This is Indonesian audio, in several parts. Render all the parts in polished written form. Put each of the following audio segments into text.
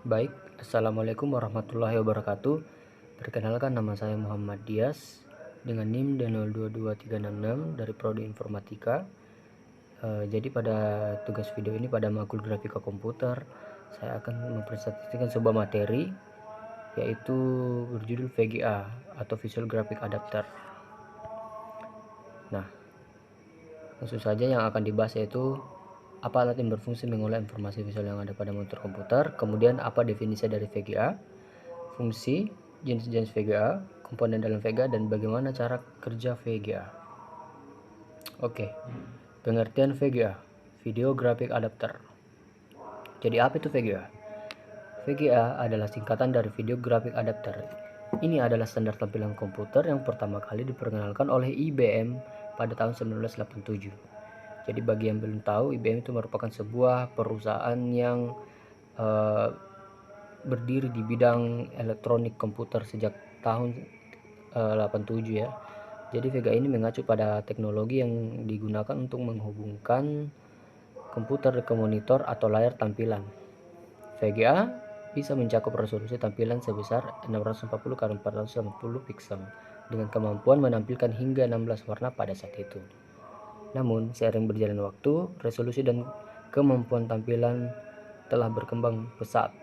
Baik, Assalamualaikum warahmatullahi wabarakatuh. Perkenalkan, nama saya Muhammad Dias dengan NIM D022366 dari Prodi Informatika. Jadi pada tugas video ini pada makul grafika komputer, saya akan mempresentasikan sebuah materi yaitu berjudul VGA atau Visual Graphic Adapter. Nah, langsung saja yang akan dibahas yaitu apa alat yang berfungsi mengolah informasi visual yang ada pada monitor komputer, kemudian apa definisi dari VGA, fungsi, jenis-jenis VGA, komponen dalam VGA, dan bagaimana cara kerja VGA. Oke, pengertian VGA, Video Graphic Adapter. Jadi apa itu VGA? VGA adalah singkatan dari Video Graphic Adapter. Ini adalah standar tampilan komputer yang pertama kali diperkenalkan oleh IBM pada tahun 1987. Jadi bagi yang belum tahu, IBM itu merupakan sebuah perusahaan yang berdiri di bidang elektronik komputer sejak tahun 87 ya. Jadi VGA ini mengacu pada teknologi yang digunakan untuk menghubungkan komputer ke monitor atau layar tampilan. VGA bisa mencakup resolusi tampilan sebesar 640x480 pixel dengan kemampuan menampilkan hingga 16 warna pada saat itu. Namun, seiring berjalan waktu, resolusi dan kemampuan tampilan telah berkembang pesat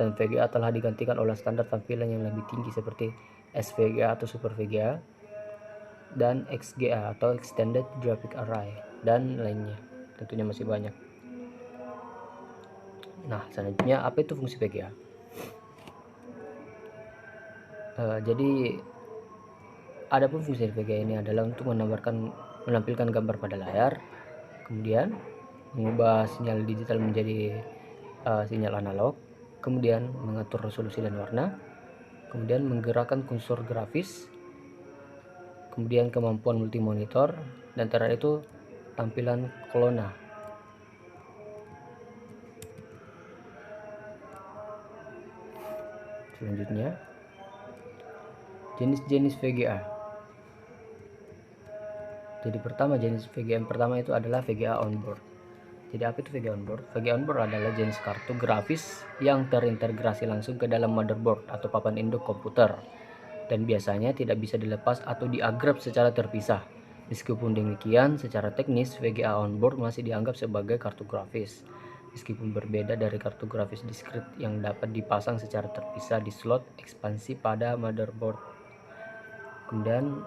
dan VGA telah digantikan oleh standar tampilan yang lebih tinggi seperti SVGA atau Super VGA dan XGA atau Extended Graphic Array dan lainnya. Tentunya masih banyak. Nah, selanjutnya apa itu fungsi VGA? Jadi adapun fungsi VGA ini adalah untuk menampilkan gambar pada layar, kemudian mengubah sinyal digital menjadi sinyal analog, kemudian mengatur resolusi dan warna, kemudian menggerakkan kursor grafis, kemudian kemampuan multimonitor, dan terakhir itu tampilan kolona. Selanjutnya, jenis-jenis VGA. Jadi pertama, jenis VGA yang pertama itu adalah VGA onboard. Jadi apa itu VGA onboard? VGA onboard adalah jenis kartu grafis yang terintegrasi langsung ke dalam motherboard atau papan induk komputer dan biasanya tidak bisa dilepas atau diagrap secara terpisah. Meskipun demikian, secara teknis VGA onboard masih dianggap sebagai kartu grafis, meskipun berbeda dari kartu grafis diskrit yang dapat dipasang secara terpisah di slot ekspansi pada motherboard. Kemudian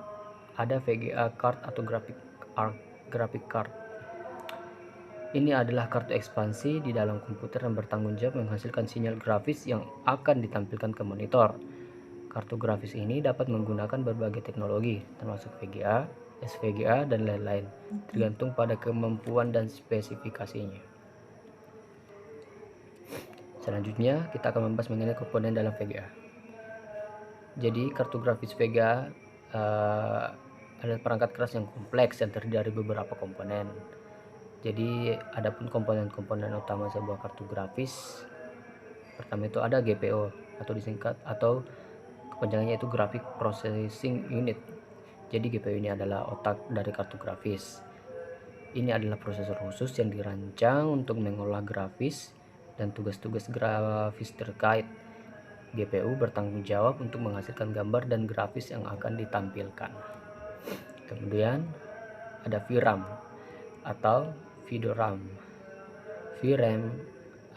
ada VGA card atau graphic card. Ini adalah kartu ekspansi di dalam komputer yang bertanggung jawab menghasilkan sinyal grafis yang akan ditampilkan ke monitor. Kartu grafis ini dapat menggunakan berbagai teknologi, termasuk VGA, SVGA, dan lain-lain, tergantung pada kemampuan dan spesifikasinya. Selanjutnya, kita akan membahas mengenai komponen dalam VGA. Jadi, kartu grafis VGA adalah perangkat keras yang kompleks yang terdiri dari beberapa komponen. Jadi, adapun komponen-komponen utama sebuah kartu grafis, pertama itu ada GPU atau disingkat atau kepanjangannya itu Graphic Processing Unit. Jadi GPU ini adalah otak dari kartu grafis. Ini adalah prosesor khusus yang dirancang untuk mengolah grafis dan tugas-tugas grafis terkait. GPU bertanggung jawab untuk menghasilkan gambar dan grafis yang akan ditampilkan. Kemudian ada VRAM atau video RAM. VRAM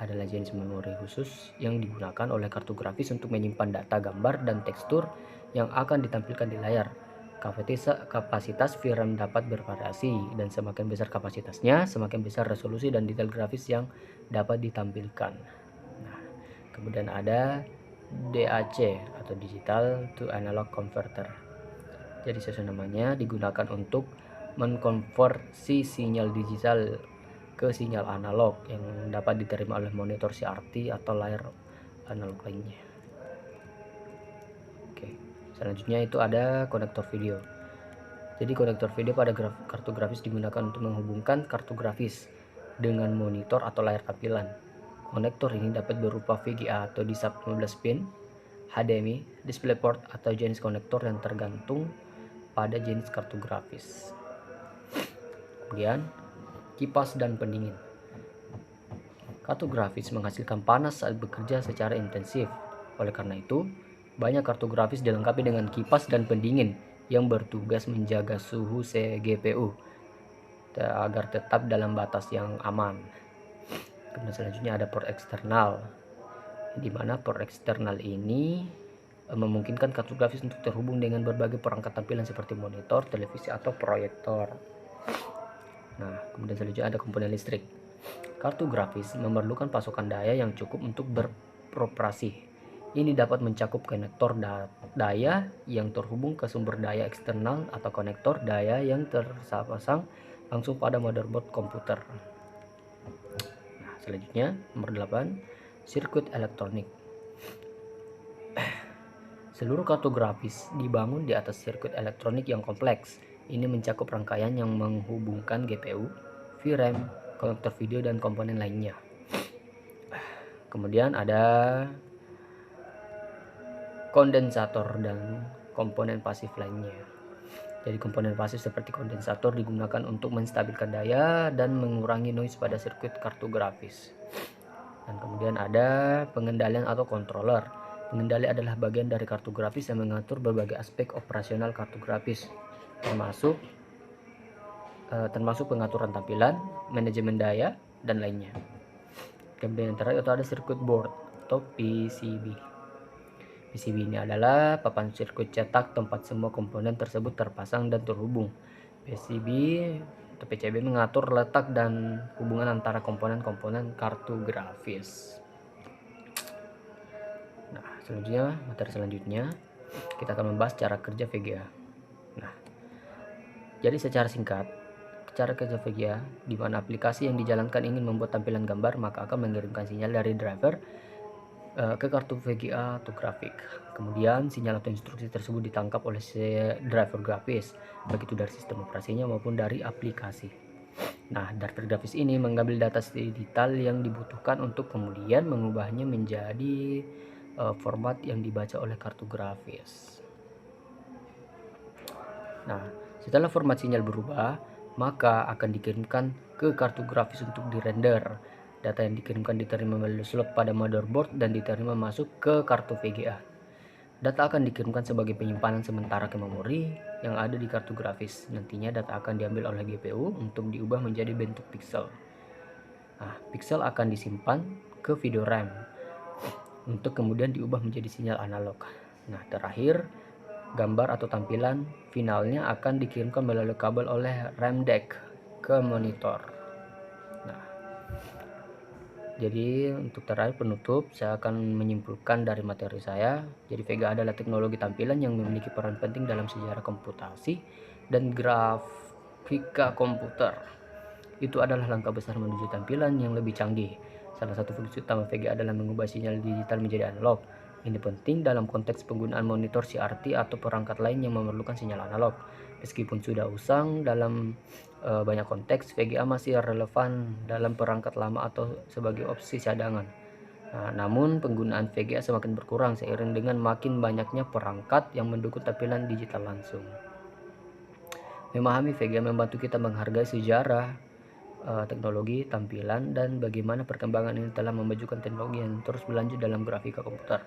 adalah jenis memori khusus yang digunakan oleh kartu grafis untuk menyimpan data gambar dan tekstur yang akan ditampilkan di layar. Kapasitas VRAM dapat bervariasi dan semakin besar kapasitasnya, semakin besar resolusi dan detail grafis yang dapat ditampilkan. Nah, kemudian ada DAC atau Digital to Analog Converter. Jadi sesuai namanya, digunakan untuk mengkonversi sinyal digital ke sinyal analog yang dapat diterima oleh monitor CRT atau layar analog lainnya. Oke, selanjutnya itu ada konektor video. Jadi konektor video pada kartu grafis digunakan untuk menghubungkan kartu grafis dengan monitor atau layar tampilan. Konektor ini dapat berupa VGA atau di-sub 15 pin, HDMI, DisplayPort atau jenis konektor yang tergantung pada jenis kartu grafis. Kemudian kipas dan pendingin. Kartu grafis menghasilkan panas saat bekerja secara intensif. Oleh karena itu, banyak kartu grafis dilengkapi dengan kipas dan pendingin yang bertugas menjaga suhu GPU agar tetap dalam batas yang aman. Kemudian selanjutnya ada port eksternal, di mana port eksternal ini memungkinkan kartu grafis untuk terhubung dengan berbagai perangkat tampilan seperti monitor, televisi, atau proyektor. Nah, kemudian selanjutnya ada komponen listrik. Kartu grafis memerlukan pasokan daya yang cukup untuk beroperasi. Ini dapat mencakup konektor daya yang terhubung ke sumber daya eksternal atau konektor daya yang terpasang langsung pada motherboard komputer. Nah, selanjutnya nomor 8, sirkuit elektronik. Seluruh kartu grafis dibangun di atas sirkuit elektronik yang kompleks. Ini mencakup rangkaian yang menghubungkan GPU, VRAM, konektor video, dan komponen lainnya. Kemudian ada kondensator dan komponen pasif lainnya. Jadi komponen pasif seperti kondensator digunakan untuk menstabilkan daya dan mengurangi noise pada sirkuit kartu grafis. Dan kemudian ada pengendalian atau controller. Pengendali adalah bagian dari kartu grafis yang mengatur berbagai aspek operasional kartu grafis, termasuk pengaturan tampilan, manajemen daya, dan lainnya. Kemudian yang terakhir itu ada circuit board atau PCB. PCB ini adalah papan sirkuit cetak tempat semua komponen tersebut terpasang dan terhubung. PCB atau PCB mengatur letak dan hubungan antara komponen-komponen kartu grafis. Nah, materi selanjutnya kita akan membahas cara kerja VGA. Nah, jadi secara singkat, cara kerja VGA di mana aplikasi yang dijalankan ingin membuat tampilan gambar, maka akan mengirimkan sinyal dari driver ke kartu VGA atau grafik. Kemudian sinyal atau instruksi tersebut ditangkap oleh driver grafis, baik itu dari sistem operasinya maupun dari aplikasi. Nah, driver grafis ini mengambil data digital yang dibutuhkan untuk kemudian mengubahnya menjadi format yang dibaca oleh kartu grafis. Nah, setelah format sinyal berubah, maka akan dikirimkan ke kartu grafis untuk dirender. Data yang dikirimkan diterima melalui slot pada motherboard dan diterima masuk ke kartu VGA. Data akan dikirimkan sebagai penyimpanan sementara ke memori yang ada di kartu grafis. Nantinya data akan diambil oleh GPU untuk diubah menjadi bentuk pixel. Nah, pixel akan disimpan ke video RAM untuk kemudian diubah menjadi sinyal analog. Nah, terakhir gambar atau tampilan finalnya akan dikirimkan melalui kabel oleh RAM deck ke monitor. Nah, jadi untuk terakhir penutup, saya akan menyimpulkan dari materi saya. Jadi VGA adalah teknologi tampilan yang memiliki peran penting dalam sejarah komputasi dan grafika komputer. Itu adalah langkah besar menuju tampilan yang lebih canggih. Salah satu fungsi utama VGA adalah mengubah sinyal digital menjadi analog. Ini penting dalam konteks penggunaan monitor CRT atau perangkat lain yang memerlukan sinyal analog. Meskipun sudah usang dalam banyak konteks, VGA masih relevan dalam perangkat lama atau sebagai opsi cadangan. Nah, namun penggunaan VGA semakin berkurang seiring dengan makin banyaknya perangkat yang mendukung tampilan digital langsung. Memahami VGA membantu kita menghargai sejarah teknologi tampilan dan bagaimana perkembangan ini telah memajukan teknologi yang terus berlanjut dalam grafika komputer.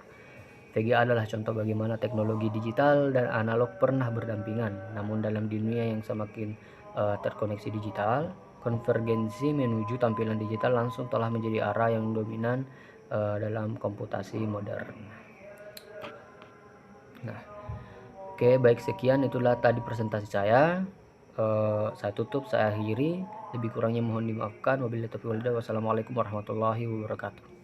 VGA adalah contoh bagaimana teknologi digital dan analog pernah berdampingan, namun dalam dunia yang semakin terkoneksi digital, konvergensi menuju tampilan digital langsung telah menjadi arah yang dominan dalam komputasi modern. Nah, oke, baik, sekian itulah tadi presentasi saya. Saya tutup, saya akhiri. Lebih kurangnya mohon dimaafkan. Wabillahi taufiq wal hidayah. Wassalamualaikum warahmatullahi wabarakatuh.